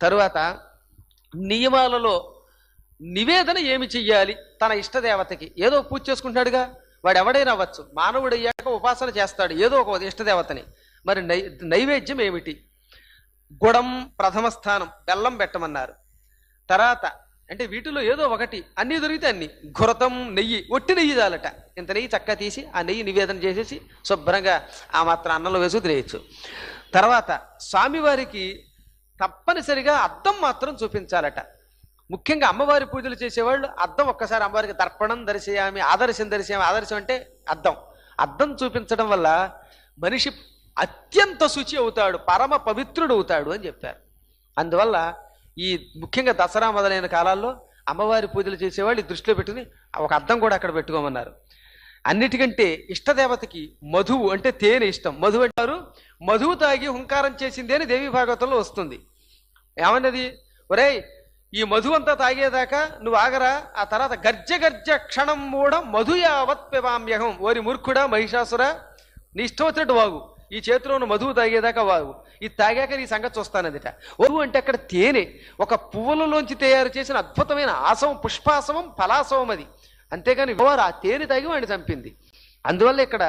తరువాత నియమాలలో నివేదన ఏమి చెయ్యాలి తన ఇష్టదేవతకి? ఏదో పూజ చేసుకుంటాడుగా, వాడు ఎవడైనా అవ్వచ్చు, మానవుడు అయ్యాక ఉపాసన చేస్తాడు ఏదో ఒక ఇష్టదేవతని. మరి నైవేద్యం ఏమిటి? గుడం ప్రథమ స్థానం, బెల్లం పెట్టమన్నారు. తర్వాత అంటే వీటిలో ఏదో ఒకటి, అన్నీ దొరికితే అన్ని. ఘృతం, నెయ్యి, ఒట్టి నెయ్యి చాలట. ఇంత నెయ్యి చక్కగా తీసి ఆ నెయ్యి నివేదన చేసేసి శుభ్రంగా ఆ మాత్రం అన్నంలో వేసి తినేయచ్చు. తర్వాత స్వామివారికి తప్పనిసరిగా అద్దం మాత్రం చూపించాలట. ముఖ్యంగా అమ్మవారి పూజలు చేసేవాళ్ళు అద్దం ఒక్కసారి అమ్మవారికి దర్పణం దర్శయామి, ఆదర్శం దర్శయామి. ఆదర్శం అంటే అద్దం. అద్దం చూపించడం వల్ల మనిషి అత్యంత శుచి అవుతాడు, పరమ పవిత్రుడు అవుతాడు అని చెప్పారు. అందువల్ల ఈ ముఖ్యంగా దసరా మొదలైన కాలాల్లో అమ్మవారి పూజలు చేసేవాళ్ళు ఈ దృష్టిలో పెట్టుకుని ఒక అద్దం కూడా అక్కడ పెట్టుకోమన్నారు. అన్నిటికంటే ఇష్టదేవతకి మధువు అంటే తేనె ఇష్టం. మధు అంటారు, మధువు తాగి హుంకారం చేసింది అని దేవి భాగవతంలో వస్తుంది. ఏమన్నది? ఒరేయ్, ఈ మధు అంతా తాగేదాకా నువ్వు ఆగరా, ఆ తర్వాత గర్జ గర్జ క్షణం మూడ మధు యావత్ పిబామ్యహం. ఓరి మూర్ఖుడా మహిషాసురా, నీ ఇష్టం వచ్చినట్టు వాగు, ఈ చేతిలో ఉన్న మధువు తాగేదాకా వాగు, ఇది తాగాక నీ సంగతి చూస్తానదిట. మధువు అంటే అక్కడ తేనె, ఒక పువ్వులలోంచి తయారు చేసిన అద్భుతమైన ఆసవం, పుష్పాసవం, ఫలాసవం అది. అంతేగాని వారు ఆ తేనె తాగి వాడిని చంపింది. అందువల్ల ఇక్కడ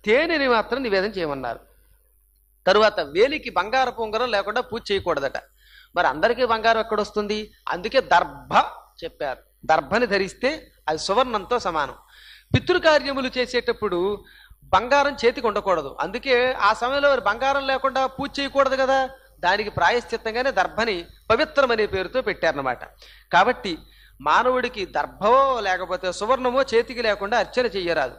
తేనెని మాత్రం నివేదన చేయమన్నారు. తరువాత వేలికి బంగారపు ఉంగరం లేకుండా పూజ చేయకూడదట. మరి అందరికీ బంగారం ఎక్కడొస్తుంది? అందుకే దర్భ చెప్పారు. దర్భని ధరిస్తే అది సువర్ణంతో సమానం. పితృకార్యములు చేసేటప్పుడు బంగారం చేతికి ఉండకూడదు. అందుకే ఆ సమయంలో బంగారం లేకుండా పూజ చేయకూడదు కదా, దానికి ప్రాయశ్చిత్తంగానే దర్భని పవిత్రమనే పేరుతో పెట్టారన్నమాట. కాబట్టి మానవుడికి దర్భవో లేకపోతే సువర్ణమో చేతికి లేకుండా అర్చన చెయ్యరాదు.